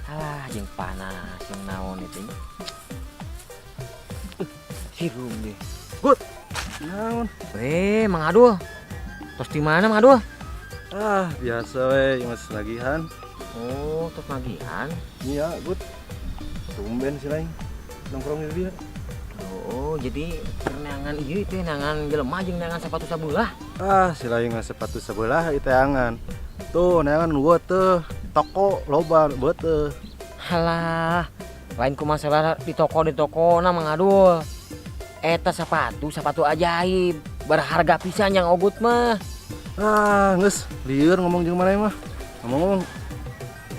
Alah jeung panas jeung naon itu. Sirum deh. Gut. Naon? Mang Adul. Tos di mana Mang Adul? Biasa we mas lagihan. Oh, tos nagihan. Iya, Gut. Tumben sih lain. Nongkrong di dia. Oh, jadi neangan ieu teh neangan jelema jeung neangan sepatu sabelah. Si lain nggak sepatu sebelah itu angan. Tuh, neangan gua tuh toko loba buat tuh. Halah, lain ku masalah di toko na Mang Adul. Eta sepatu ajaib, berharga pisan yang ogut mah. Nges, lieur ngomong jeung mana mah. Ngomong.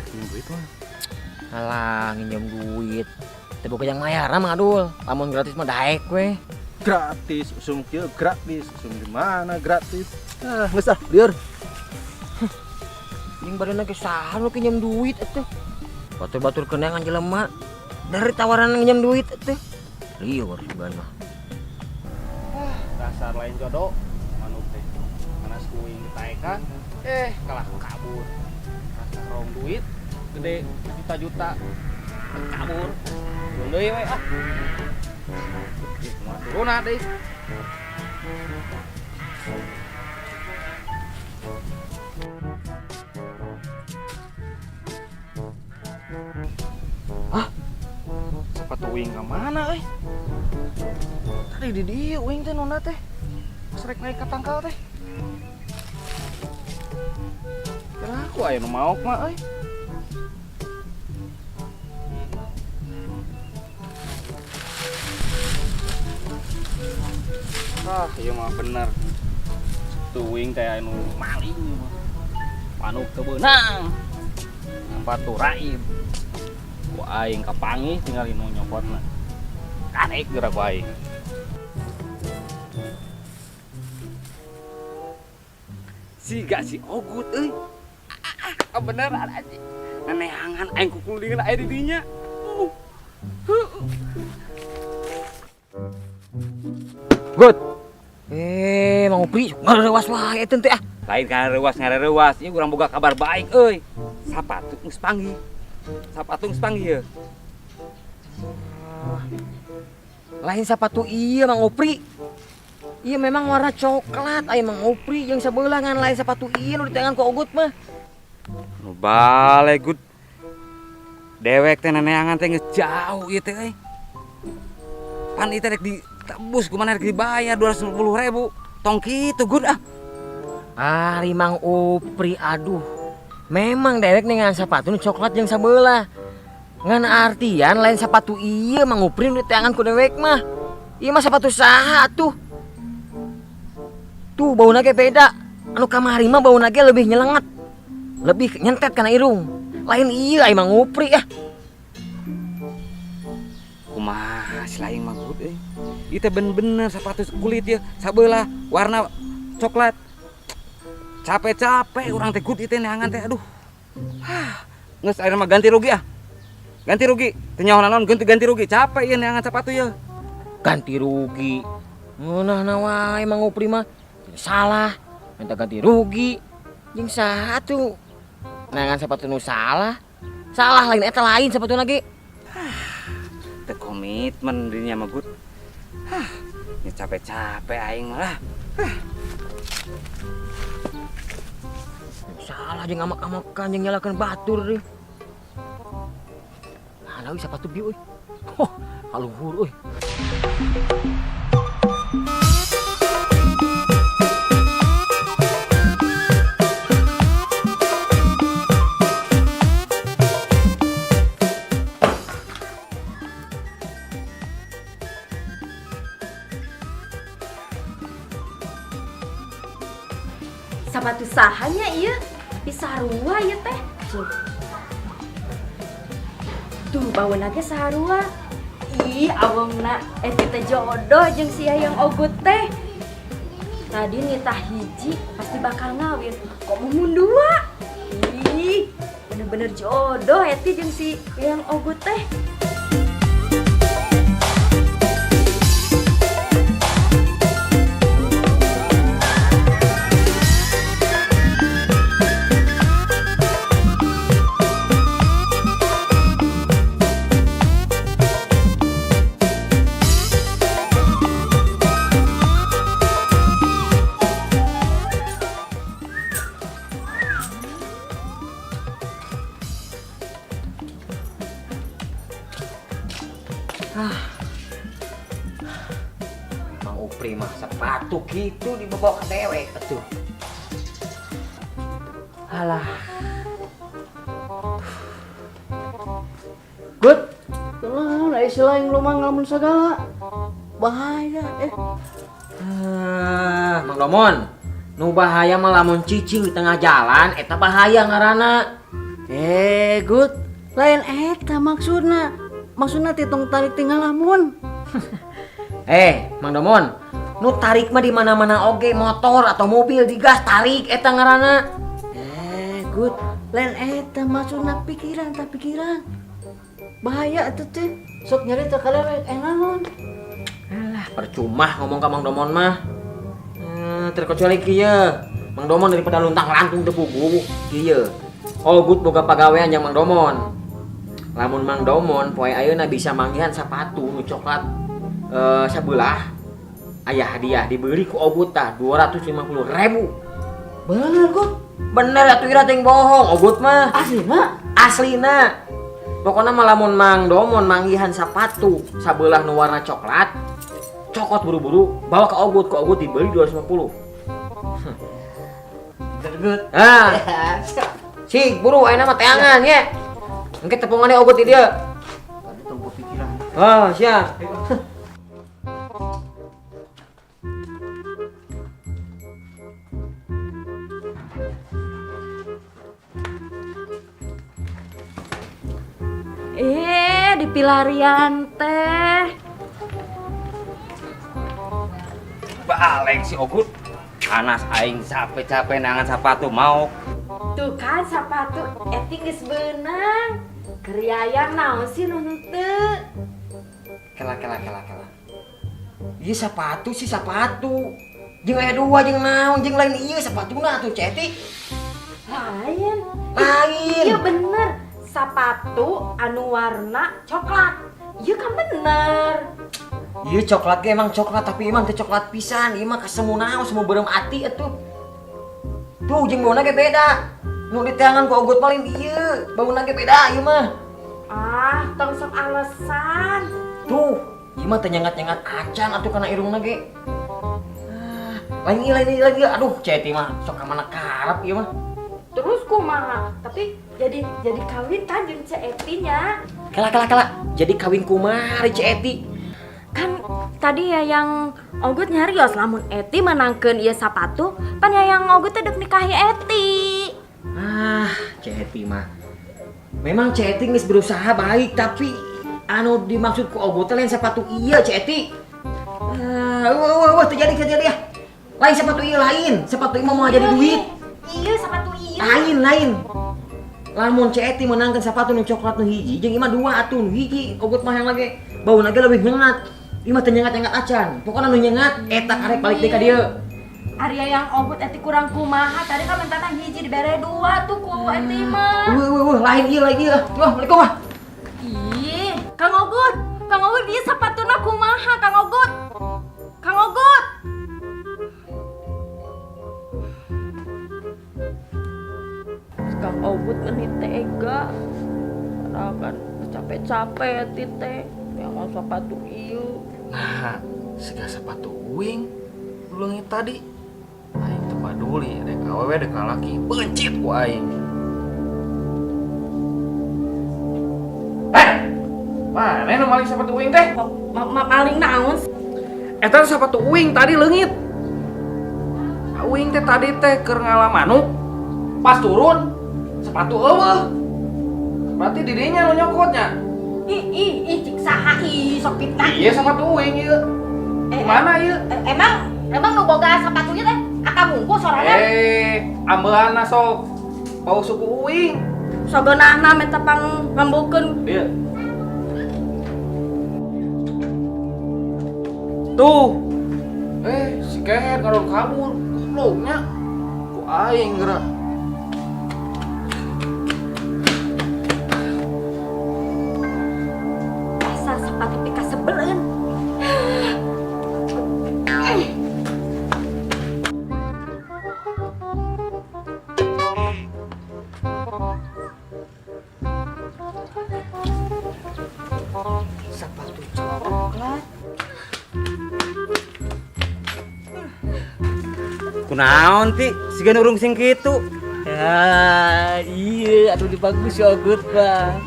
Pinjem duit mah. Halah, nginjem duit. Teu boga yang mayar Mang Adul. Lamun gratis mah daek we. Gratis, usum kieu gratis. Usum di mana gratis? Nges lieur. Jeung badanna ge saha nu pinjem duit atuh. Batur-batur kenangan jelema dari tawaran nginjem duit atuh. Lieur sebenarnya mah. Dasar lain jodoh manuk teh panas kuing ditaekan kalah kabur rasa rong duit gede juta-juta kabur deui we mah turuna deui sepatu wing ke mana tadi di dieu wing teh nona teh srek naik ke tangkal teh kira aku aya nu maok mah iya mah bener sepatu wing kayak anu maling manuk teu beunang sepatu raib ku aing kapangi tinggal nu nyopotna karek geura ku aing siga si ogut euy beneran anjing neneangan aing kukulingan aya di dinya Gut. Mang Upri, ngarewas wae teh teh. lain ngarewas ieu urang boga kabar baik euy sapatu geus panggih ya Lain sepatu iya Mang Upri. Iya memang warna coklat aya Mang Upri jeung sabeula ngan lain sepatu iya nu di tangan ku Ogut mah. nu bale Gut dewek teh neneangan teh geus jauh ieu teh euy pan ieu teh rek ditebus kumaha rek dibayar 250.000 tong kitu Gut Ari Mang Upri aduh. Memang dewek dengan sepatu nu coklat jeung sabeula. Ngan artian lain sepatu iya Mang Upri nu di tangan ku dewek mah. Ieu mah sepatu saha atuh? Tuh bauna ge beda. Anu kamari mah bauna ge lebih nyelenget. Lebih nyentet kana irung. Lain iya ai Mang Upri ya. kumaha si lain mah Gut euy ieu teh bener-bener sepatu kulit ya sabeula warna coklat capek-capek urang teh Gut ieu teh neangan teh aduh geus ayeuna mah ganti rugi ganti rugi teu nyaho naon ganti rugi capek ieu neangan sepatu ya Ganti rugi. Ngeunahna wae Mang Upri mah salah minta ganti rugi. Jeung saha tuh? Neangan sepatu nu salah. Salah lain eta lain sepatuna ge. teu komitmen dirinya mah Gut ini capek-capek aing mah Salah jeung amak-amakan jeung nyalakeun batur deui. Nah, sepatu bieu euy. Kaluhur euy. Sepatu sahanya iya pisarua ieu teh. Tuh bawauna ge sarua. Ih, awengna eta teh jodoh jeung si Hayang Ogut teh. Tadi nitah hiji pasti bakal ngawin. Kok mumun dua? Ih, bener-bener jodoh eta jeung si Hayang Ogut teh. sepatu gitu dibawa ke dewek tuh. Alah. Good. Tenang, ada istilah yang lu mah ngelamun segala. Bahaya, Mang Domon, nu bahaya mah lamun cicing di tengah jalan, eta bahaya ngaranna. Good. Lain eta maksudna. Maksudna titung tarik tinggal lamun. Mang Domon, nu tarik mah di mana-mana oge, motor atau mobil digas tarik eta ngaranna. Good. Lain eta maksudna pikiran tak pikiran. Bahaya atuh teh. Sok nyari teh kalewek naon. Alah, percuma ngomong ka Mang Domon mah. Terkecuali kieu. Mang Domon daripada luntang-lantung teu pugu kieu. Ogut boga pagawean jeung Mang Domon. Lamun Mang Domon poe ayeuna bisa manggihan sepatu nu coklat sabelah. Aya hadiah diberi ku Ogut tah 250.000. Bener, Good. Bener atuh ira teh bohong Ogut mah. Aslina. Aslina. Pokoknya mah lamun Mang Domon manggihan sepatu sabelah nu warna coklat, cokot buru-buru bawa ke Ogut dibeli 250. Good. Ah. Si buru ayeuna mah teangan ye. Engke tepungannya Ogut di dieu. Tadi tempuh pikiran. Oh, siap. Di pilarian teh. Balik si Ogut. Anas aing capek-capek nangan sepatu mau. Tuh kan sepatu eti geus beunang. Kriayang naon sih nu henteu? Kela. Ieu sepatu sih sepatu. Jeung aya dua jeung naon jeung lain ieu sepatuna atuh Ceti. Lain. Lain. Iya bener. Sepatu anu warna coklat. Iya kan bener. Ieu coklat ge emang coklat tapi emang teh coklat pisan. Ieu mah kasemu naon semua beureum ati atuh. Tuh jeung bauna ge beda. Nu di tangan ku Ogut paling ieu. Bauna ge beda ieu mah. Ah, tong sok alesan. Tuh, ieu mah teh nyengat-nyengat acan atuh kana irungna ge. Lain ieu aduh Ceti mah sok ka mana karep ieu mah. Terus kumaha? Tapi jadi kawin kan jeung Cek Etinya. Kela. Jadi kawin kumaha ari Ceti? Kan tadi ya yang Ogut nyarios lamun Eti menangkeun ieu sepatu, pan ya yang Ogut teh deuk nikahi Eti. Ceti mah. Memang Ceti geus berusaha baik tapi anu dimaksud ku Ogut teh lain sepatu ieu Ceti. Terjadi ya. Lain sepatu ieu lain. Sepatu ieu mau jadi duit. Iya sepatu iya. Lain. Lamun Ceti menangkeun sepatu nu coklat nu hiji jeung ieu mah dua atuh nu hiji Ogut mah yang lagi bauna ge leuwih nyengat. Ieu mah teu nyengat-nyengat acan. Pokona nu nyengat eta karek balik deui ka dieu. Arya yang Ogut Eti kurang kumaha tadi kan mentana hiji dibere dua tuh ku Eti mah. Lain ieu. Wah, balik mah. Ih, Kang Ogut ieu sepatuna kumaha Kang Ogut? Kang Ogut meni tega. Padahal kan capek-capek Eti teh yang sepatu ieu. Nah, siga sepatu uing leungit tadi. Aing teu paduli dek awewe dek lalaki bencit ku aing. Mana nu maling sepatu uing teh? Maling naon? Eta sepatu uing tadi leungit. Uing teh tadi teh keur ngalah manuk. Pas turun sepatu eueuh. Berarti di dinya nu nyokotnya. Ih, cik saha sok pintar. Iya sepatu uing ieu. Mana ieu? Emang nu boga sepatunya teh aka bungkus sorangan? Ambeuna sok bau suku uing. Sogeunahna meta pang ngambukeun. Iya. Tuh. Si Keher ngarol kabur. Gobloknya. Ku aing geura. Dasar sepatu pika sebeleun. Sepatu coklat. Kunaon ti? Sigan urung sing kitu. Ya, iya, aduh dibagus ya Ogut, Bang.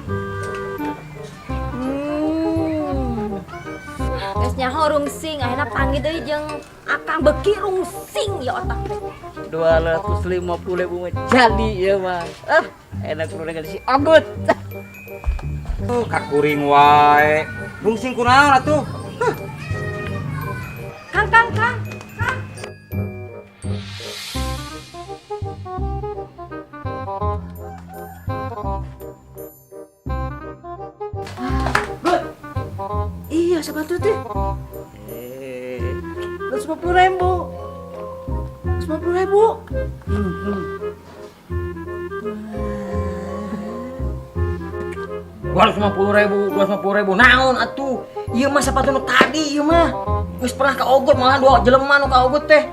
Geus nyaho rungsing, ayeuna panggil deui jeung Akang beki rungsing ya otak teh. 250.000 mah jadi ya, Bang. Enak kudu dengan si Ogut. Kakuring wae. Rungsing kunaon atuh? Kang. Iya, sepatu teh. 250.000. 250.000. Gua 250.000 naon atuh? Ieu mah sepatu nu tadi ieu mah. Geus pernah ka Ogut malah dua jelema nu ka Ogut teh.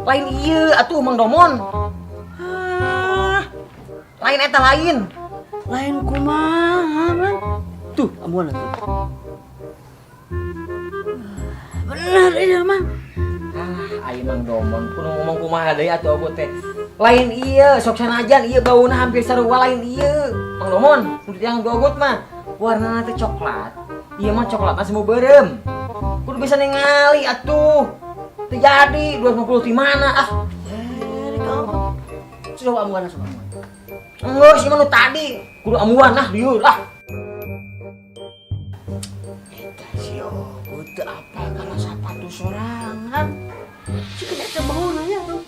Lain ieu atuh Mang Domon. Lain eta lain. Lain kumaha, Bang? Tuh, amuan tuh. Benar iya, Mang. Ayo Mang Domon, kudu ngomong kumaha deui atuh Ogut teh. Lain ieu, sok sanajan ieu bauna hampir sarua lain ieu. Mang Domon, untuk yang Ogut mah warnana teh coklat. Ieu mah coklatna semu beureum. Kudu bisa ningali atuh. Teu jadi 250 di mana ah. Di kampung. Coba amuan. Enggak sih mah nu tadi. Kudu amuan nah lieur ah. Si Ogut teh apa kalau sepatu sorangan? Cikeun eta bauna nya tuh.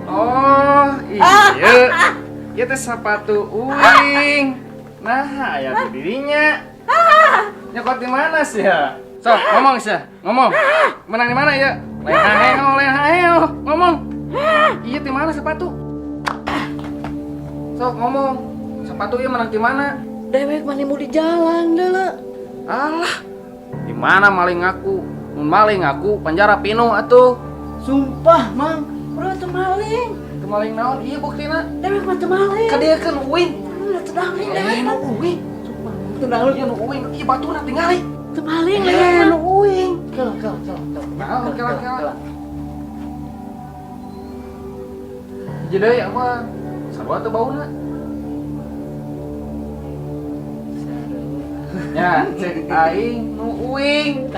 Oh, iya. Ieu teh sepatu uing. Nah, aya di dirinya. Nyokot di mana sih ya? Sok, ngomong sih, ngomong. Menang di mana ya? Leha heo, ngomong. Iya di mana sepatu? Sok, ngomong. Sepatu ieu menang di mana? Dewek mani mau di jalan deula. Alah. Di mana maling ngaku? Mun maling ngaku penjara pinu atuh. Sumpah, Mang. Urang teu maling. Teu maling naon? Ieu buktina. Dewek mah teu maling. Kadeukeun uing. Teu maling dewek Nu uing. Teu naon ieu nu uing. Ieu batuna tingali. teu maling le nu uing. Kela. Jadi deui mah sarua teu bauna. Ya, cek aing nu uing.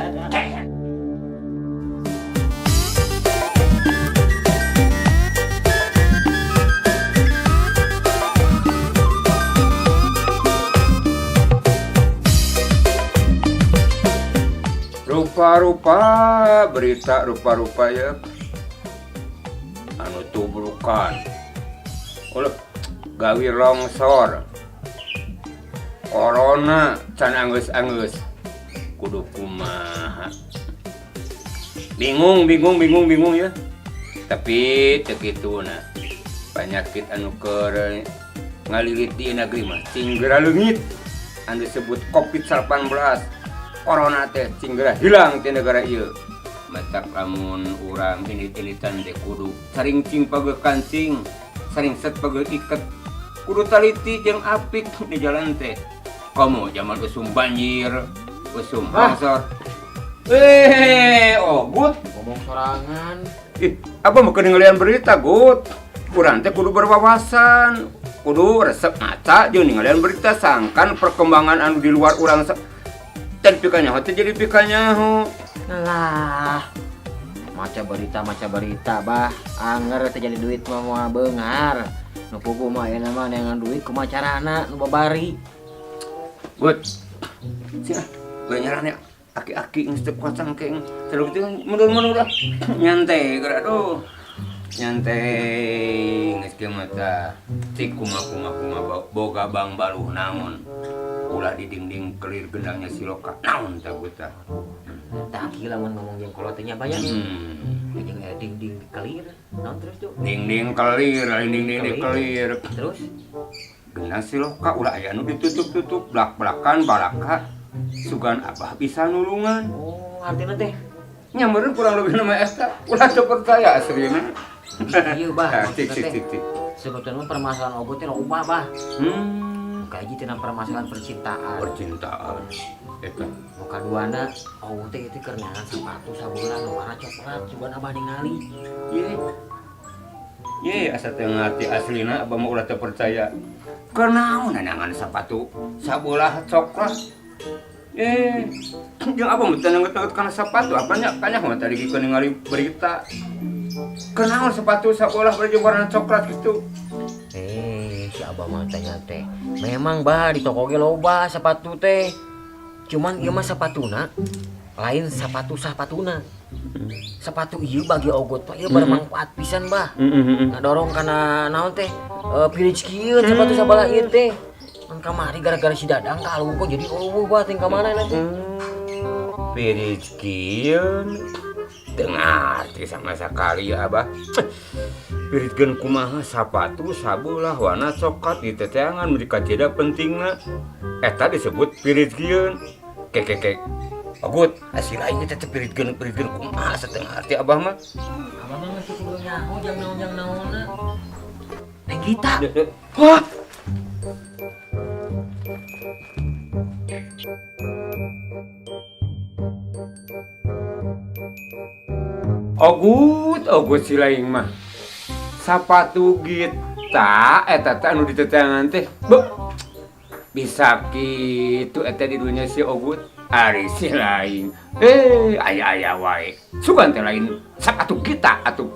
Rupa-rupa berita rupa-rupa ya anu tubrukan ulah gawi longsor corona can anggeus kudu kumaha bingung ya tapi teu kituna penyakit anu keur ngalilit di negeri mah cinggera leungit anu disebut COVID-19 corona teh cinggera hilang di negara ieu matak lamun urang ini-initan teh kudu saring cing page kancing saring set page iket kudu taliti jeung apik di jalan teh komo zaman usum banjir usum longsor Gut Ngomong sorangan. apa mau kedengeran berita Gut urang teh kudu berwawasan kudu resep maca jeung ningalian berita sangkan perkembangan anu di luar urang dan pikanya hati jadi pikanya Lah. Maca berita bah. Anger teh jadi duit mah moal beungar. Nu pugu mah aya mah dengan duit kumaha carana nu babari. Gut sia banyaran ya aki-aki geus teu kuat sangkeng terus teh mundur-mundur lah nyantai geura aduh nyantai geus kieu mah tah cik kumaha boga bang baluh naon ulah di dinding kelir gendangnya siloka naon tah buta Tah kieu lamun ngomong jeung kolot teh nya banyak. Jeung dinding kelir. Naon terus tuh? dinding kelir kelir Terus gendang siloka ulah aya nu ditutup-tutup blak-blakan balaka sugan abah bisa nulungan oh artina teh nyameureun kurang lebih nama eta ulah teu percaya aslinya ieu bah. cik Sebetulnya permasalahan ogot teh loba bah. Kayak gitu tina permasalahan percintaan. eta. Nu kaduana teh itu kerenangan sepatu sabulan warna coklat coba abah ningali. Ye asa teu ngarti aslina abah mah ulah teu percaya. Kenaon nanangan sepatu sabelah coklat. Jeung abah mah teu ngeut kana sepatu apanya mah tadi geukeun ningali berita. Kenaon sepatu sabelah baju warna coklat gitu. Si abah mah tanya teh. Memang bah di toko ge loba sepatu teh. Cuman ieu mah sepatuna lain sepatuna. Sepatu ieu bagi ogot pak ieu bermanfaat pisan bah. Ngadorong kana naon teh pirijkieun sepatu sabalah ieu teh. Mun kamari gara-gara si Dadang kalugo jadi eueuh bah teh ka mana nanti. Pirijkieun teu ngarti sama sekali ya abah. Piritkeun kumaha sapatu sabelah warna coklat di teteangan mereka tidak pentingna. Eta disebut piritkeun. Kek. Ogut, hasil aing teh piritkeun kumaha setengah arti abah mah. Abah mah geus kudu nyaho jang naon-naonna. Neng kita. Wah. Ogut si laing mah. Sapatu gita eta teh anu di teteangan teh. Bisa kitu eta di dunia si Ogut. Ari si lain. Aya wae. Sugan teh lain sapatu kita atuh.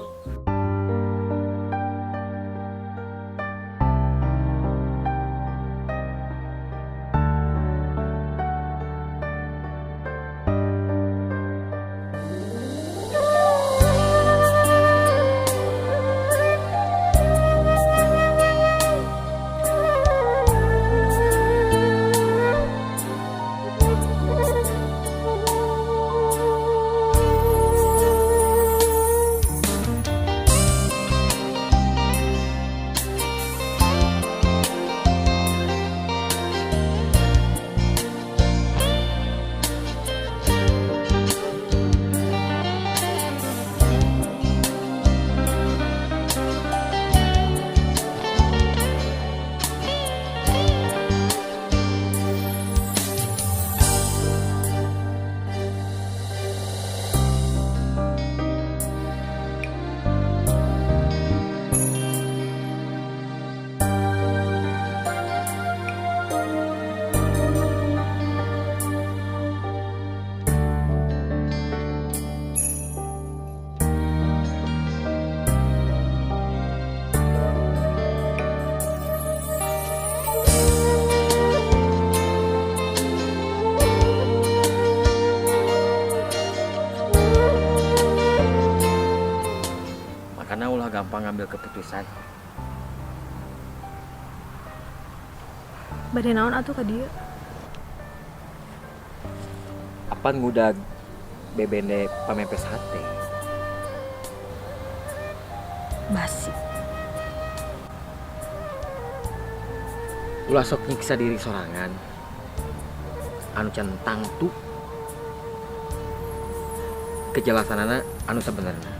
gampang ngambil keputusan. Bade naon atuh ka dieu? Apan ngudag bebende pamepes hate. Basi. Ulah sok nyiksa diri sorangan. Anu centang tuh kejelasanana anu sebenarnya.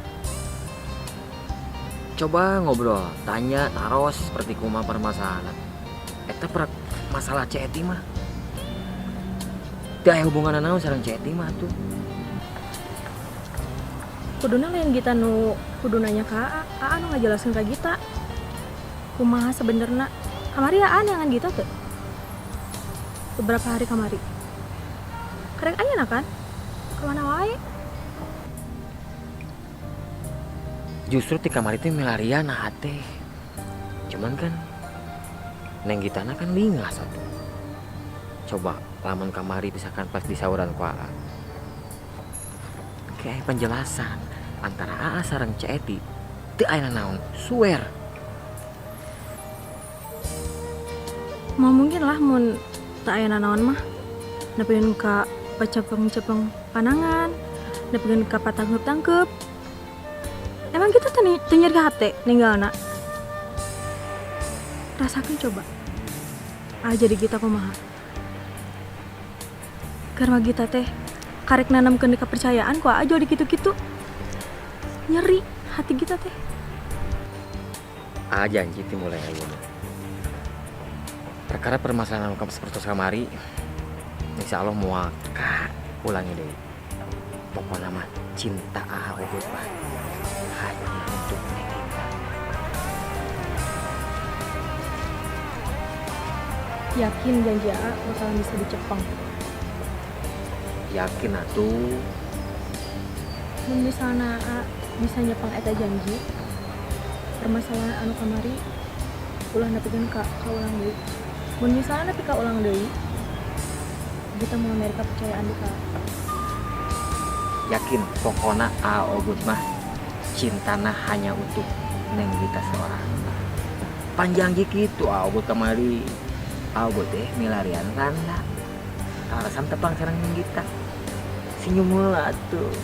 Coba ngobrol, tanya, taros seperti kumaha permasalahan. Eta masalah Ceti mah. Teu aya hubungan naon sareng Ceti mah tuh. Kuduna lain Gita nu kudu nanya ka Aa nu ngajelaskeun ka Gita. Kumaha sebenarnya? Kamari Aa nangan Gita teu? Beberapa hari kamari. Karek ayeuna kan? Kemana wae? Justru ti kamari teh milarian hate. Cuman kan Neng Gitana kan lingas atuh. Coba lamun kamari misalkan pas di sauran ku Aa. Kayak penjelasan antara Aa sareng Ceti teu aya naon, swear. Mau mungkin lah mun tak aya naon mah. Nepikeun ka pacepeng-cepeng panangan, nepikeun ka patangkep-tangkep. Emang kita teu nyeri hate ninggalna. Rasakeun coba. Jadi kita kumaha. Karena kita teh karek nanamkeun kepercayaan ku aja di kitu-kitu. Nyeri hati kita teh. Janji ti mulai ayeuna. Perkara permasalahan kamu seperti kamari Insya Allah mau ulangi deh. Pokoknya mah cinta Ogut mah hanya untuk Neng Gita. Yakin janji AA bakalan bisa dicepeng. Yakin atuh. Mun misalna AA bisa nyepeng eta janji, permasalahan anu kamari ulah nepikeun ka ulang deui. Mun misalna nepi ka ulang deui, kita mau Amerika percayaan di ka. Yakin pokoknya Ogut mah cintana hanya untuk Neng Gita seorang. Panjang gitu Ogut kamari. Ogut milarian randa. Alasan tepang sareng Neng Gita. Senyum heula atuh.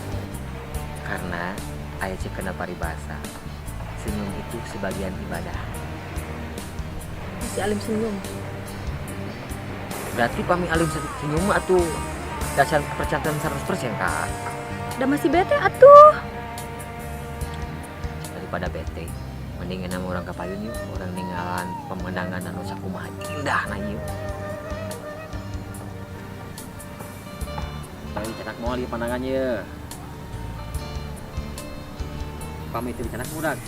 Karena aya cenah paribasa. Senyum itu sebagian ibadah. Si Alim senyum. Berarti pami alim senyum atuh dasar percantan 100% Kak. Da masih bete atuh. Daripada bete mendingan sama orang kapayun yuk, orang ninggalan pemandangan anu sakumaha indah na yuk. Paling cenak moal ieu pandangannya. Pamit cenak mudak.